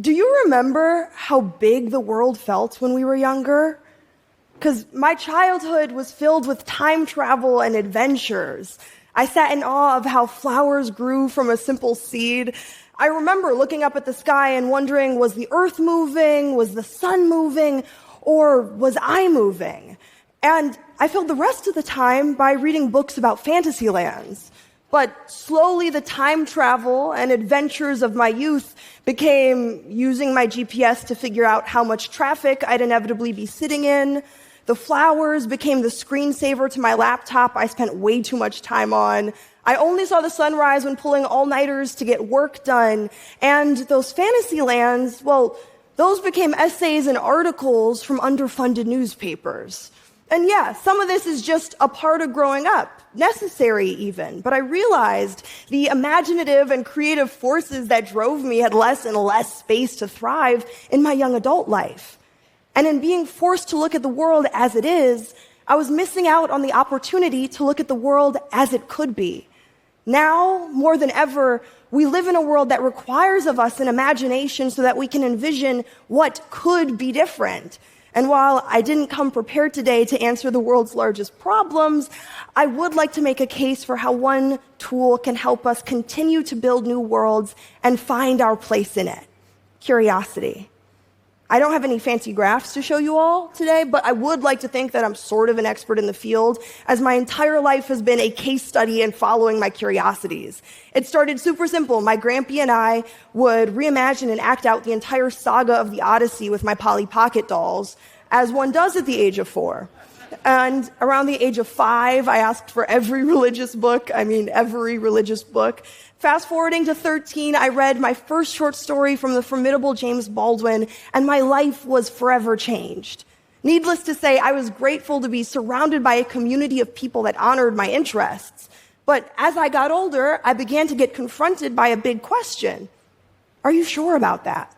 Do you remember how big the world felt when we were younger? Because my childhood was filled with time travel and adventures. I sat in awe of how flowers grew from a simple seed. I remember looking up at the sky and wondering, was the earth moving? Was the sun moving? Or was I moving? And I filled the rest of the time by reading books about fantasy lands. But slowly the time travel and adventures of my youth became using my GPS to figure out how much traffic I'd inevitably be sitting in. The flowers became the screensaver to my laptop I spent way too much time on. I only saw the sunrise when pulling all-nighters to get work done. And those fantasy lands, well, those became essays and articles from underfunded newspapers. And yeah, some of this is just a part of growing up, necessary even, but I realized the imaginative and creative forces that drove me had less and less space to thrive in my young adult life. And in being forced to look at the world as it is, I was missing out on the opportunity to look at the world as it could be. Now, more than ever, we live in a world that requires of us an imagination so that we can envision what could be different. And while I didn't come prepared today to answer the world's largest problems, I would like to make a case for how one tool can help us continue to build new worlds and find our place in it: curiosity. I don't have any fancy graphs to show you all today, but I would like to think that I'm sort of an expert in the field, as my entire life has been a case study in following my curiosities. It started super simple. My Grampy and I would reimagine and act out the entire saga of the Odyssey with my Polly Pocket dolls, as one does at the age of 4. And around the age of 5, I asked for every religious book. Fast forwarding to 13, I read my first short story from the formidable James Baldwin, and my life was forever changed. Needless to say, I was grateful to be surrounded by a community of people that honored my interests. But as I got older, I began to get confronted by a big question. Are you sure about that?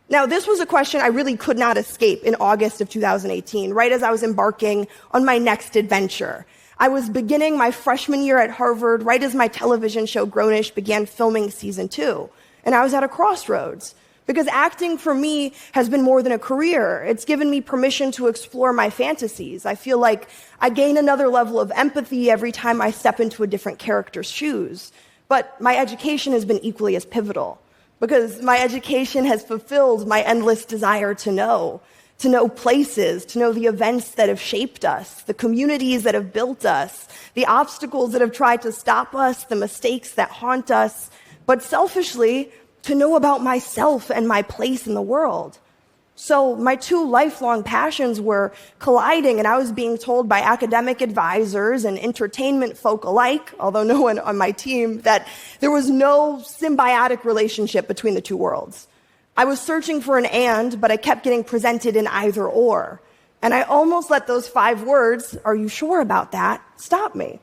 Now, this was a question I really could not escape in August of 2018, right as I was embarking on my next adventure. I was beginning my freshman year at Harvard, right as my television show Grownish began filming season 2. And I was at a crossroads, because acting for me has been more than a career. It's given me permission to explore my fantasies. I feel like I gain another level of empathy every time I step into a different character's shoes. But my education has been equally as pivotal, because my education has fulfilled my endless desire to know places, to know the events that have shaped us, the communities that have built us, the obstacles that have tried to stop us, the mistakes that haunt us, but selfishly, to know about myself and my place in the world. So my two lifelong passions were colliding, and I was being told by academic advisors and entertainment folk alike, although no one on my team, that there was no symbiotic relationship between the two worlds. I was searching for an and, but I kept getting presented an either or. And I almost let those 5 words, "Are you sure about that?" stop me.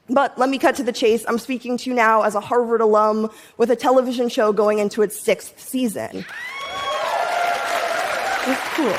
But let me cut to the chase. I'm speaking to you now as a Harvard alum with a television show going into its 6th season. It's cool.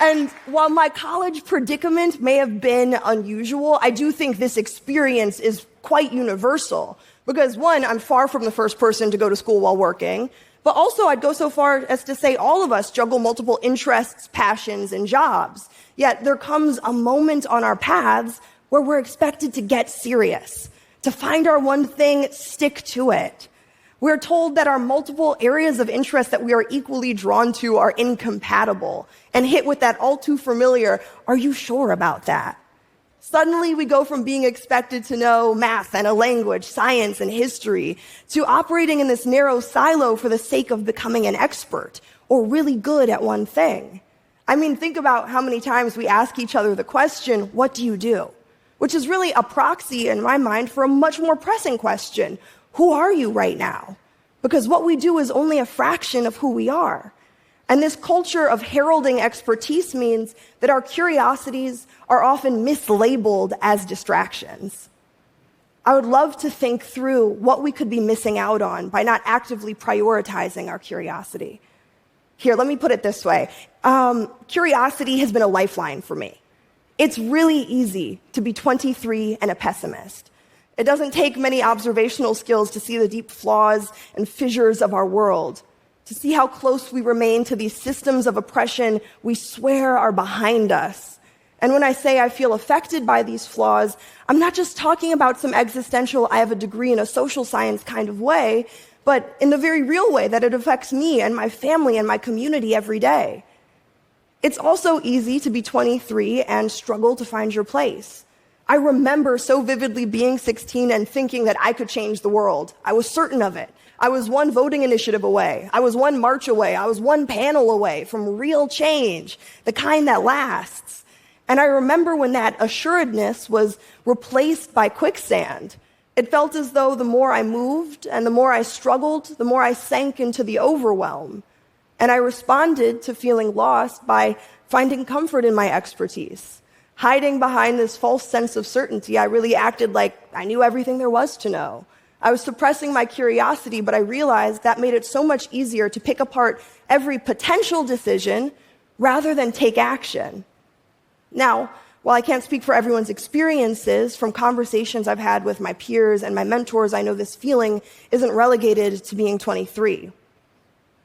And while my college predicament may have been unusual, I do think this experience is quite universal. Because 1, I'm far from the first person to go to school while working, but also I'd go so far as to say all of us juggle multiple interests, passions, and jobs. Yet there comes a moment on our paths where we're expected to get serious, to find our one thing, stick to it. We're told that our multiple areas of interest that we are equally drawn to are incompatible, and hit with that all too familiar, "Are you sure about that?" Suddenly, we go from being expected to know math and a language, science and history, to operating in this narrow silo for the sake of becoming an expert or really good at one thing. I mean, think about how many times we ask each other the question, "What do you do?" Which is really a proxy in my mind for a much more pressing question, "Who are you right now?" Because what we do is only a fraction of who we are. And this culture of heralding expertise means that our curiosities are often mislabeled as distractions. I would love to think through what we could be missing out on by not actively prioritizing our curiosity. Here, let me put it this way. Curiosity has been a lifeline for me. It's really easy to be 23 and a pessimist. It doesn't take many observational skills to see the deep flaws and fissures of our world. to see how close we remain to these systems of oppression we swear are behind us. And when I say I feel affected by these flaws, I'm not just talking about some existential, I have a degree in a social science kind of way, but in the very real way that it affects me and my family and my community every day. It's also easy to be 23 and struggle to find your place. I remember so vividly being 16 and thinking that I could change the world. I was certain of it. I was one voting initiative away. I was one march away. I was one panel away from real change, the kind that lasts. And I remember when that assuredness was replaced by quicksand. It felt as though the more I moved and the more I struggled, the more I sank into the overwhelm. And I responded to feeling lost by finding comfort in my expertise. Hiding behind this false sense of certainty, I really acted like I knew everything there was to know. I was suppressing my curiosity, but I realized that made it so much easier to pick apart every potential decision rather than take action. Now, while I can't speak for everyone's experiences, from conversations I've had with my peers and my mentors, I know this feeling isn't relegated to being 23.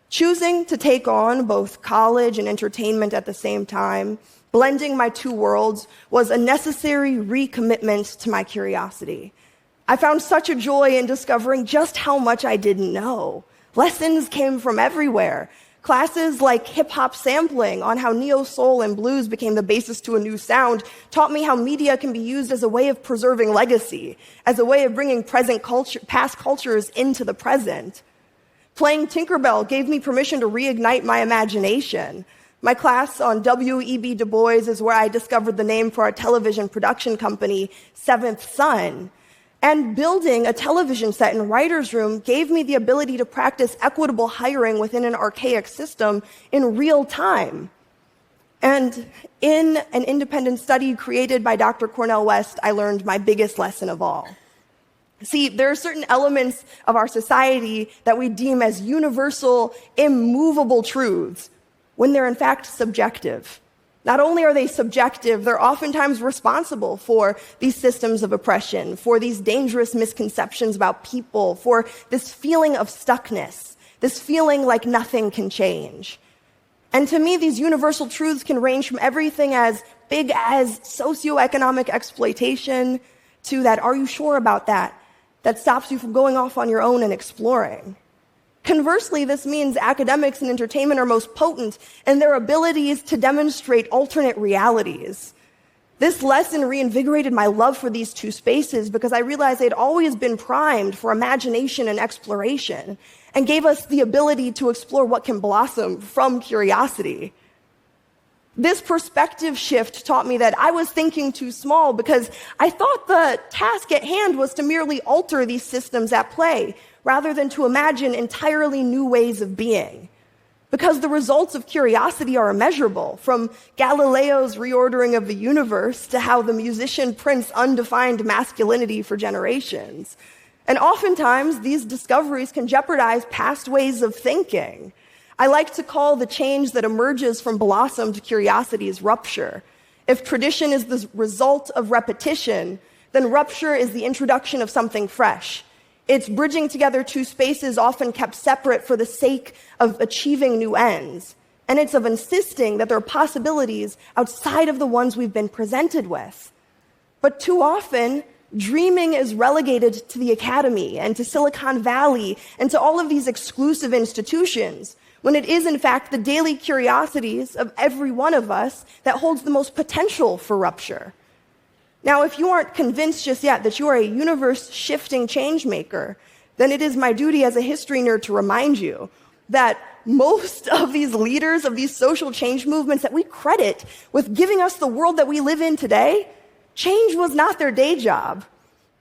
Choosing to take on both college and entertainment at the same time, blending my two worlds, was a necessary recommitment to my curiosity. I found such a joy in discovering just how much I didn't know. Lessons came from everywhere. Classes like hip-hop sampling on how neo-soul and blues became the basis to a new sound taught me how media can be used as a way of preserving legacy, as a way of bringing past cultures into the present. Playing Tinkerbell gave me permission to reignite my imagination. My class on W.E.B. Du Bois is where I discovered the name for our television production company, Seventh Son. And building a television set in writer's room gave me the ability to practice equitable hiring within an archaic system in real time. And in an independent study created by Dr. Cornel West, I learned my biggest lesson of all. See, there are certain elements of our society that we deem as universal, immovable truths, when they're in fact subjective. Not only are they subjective, they're oftentimes responsible for these systems of oppression, for these dangerous misconceptions about people, for this feeling of stuckness, this feeling like nothing can change. And to me, these universal truths can range from everything as big as socioeconomic exploitation to that, are you sure about that, that stops you from going off on your own and exploring. Conversely, this means academics and entertainment are most potent in their abilities to demonstrate alternate realities. This lesson reinvigorated my love for these two spaces because I realized they'd always been primed for imagination and exploration and gave us the ability to explore what can blossom from curiosity. This perspective shift taught me that I was thinking too small because I thought the task at hand was to merely alter these systems at play, rather than to imagine entirely new ways of being. Because the results of curiosity are immeasurable, from Galileo's reordering of the universe to how the musician Prince undefined masculinity for generations. And oftentimes, these discoveries can jeopardize past ways of thinking. I like to call the change that emerges from blossomed curiosity's rupture. If tradition is the result of repetition, then rupture is the introduction of something fresh. It's bridging together two spaces often kept separate for the sake of achieving new ends. And it's of insisting that there are possibilities outside of the ones we've been presented with. But too often, dreaming is relegated to the academy and to Silicon Valley and to all of these exclusive institutions, when it is in fact the daily curiosities of every one of us that holds the most potential for rupture. Now, if you aren't convinced just yet that you are a universe-shifting change maker, then it is my duty as a history nerd to remind you that most of these leaders of these social change movements that we credit with giving us the world that we live in today, change was not their day job.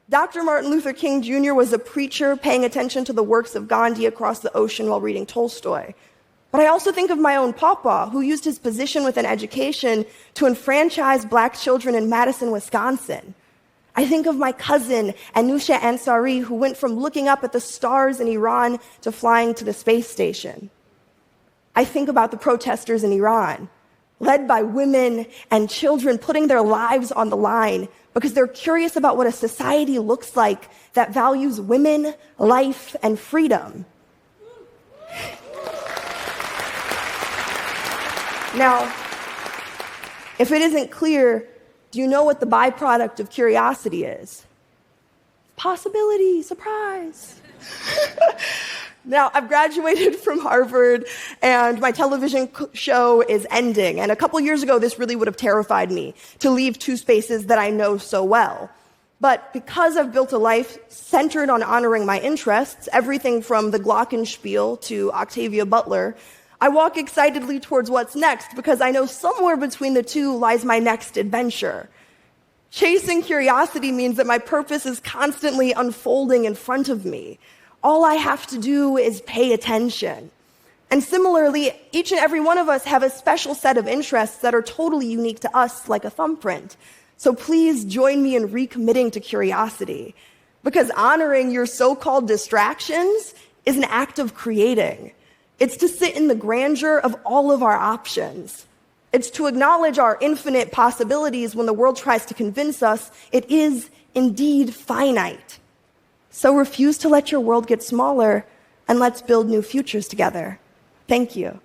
Dr. Martin Luther King Jr. was a preacher paying attention to the works of Gandhi across the ocean while reading Tolstoy. But I also think of my own papa, who used his position within education to enfranchise Black children in Madison, Wisconsin. I think of my cousin, Anousheh Ansari, who went from looking up at the stars in Iran to flying to the space station. I think about the protesters in Iran, led by women and children putting their lives on the line because they're curious about what a society looks like that values women, life, and freedom. Now, if it isn't clear, do you know what the byproduct of curiosity is? Possibility, surprise. Now, I've graduated from Harvard, and my television show is ending. And a couple years ago, this really would have terrified me, to leave two spaces that I know so well. But because I've built a life centered on honoring my interests, everything from the Glockenspiel to Octavia Butler, I walk excitedly towards what's next because I know somewhere between the two lies my next adventure. Chasing curiosity means that my purpose is constantly unfolding in front of me. All I have to do is pay attention. And similarly, each and every one of us have a special set of interests that are totally unique to us, like a thumbprint. So please join me in recommitting to curiosity, because honoring your so-called distractions is an act of creating. It's to sit in the grandeur of all of our options. It's to acknowledge our infinite possibilities when the world tries to convince us it is indeed finite. So refuse to let your world get smaller, and let's build new futures together. Thank you.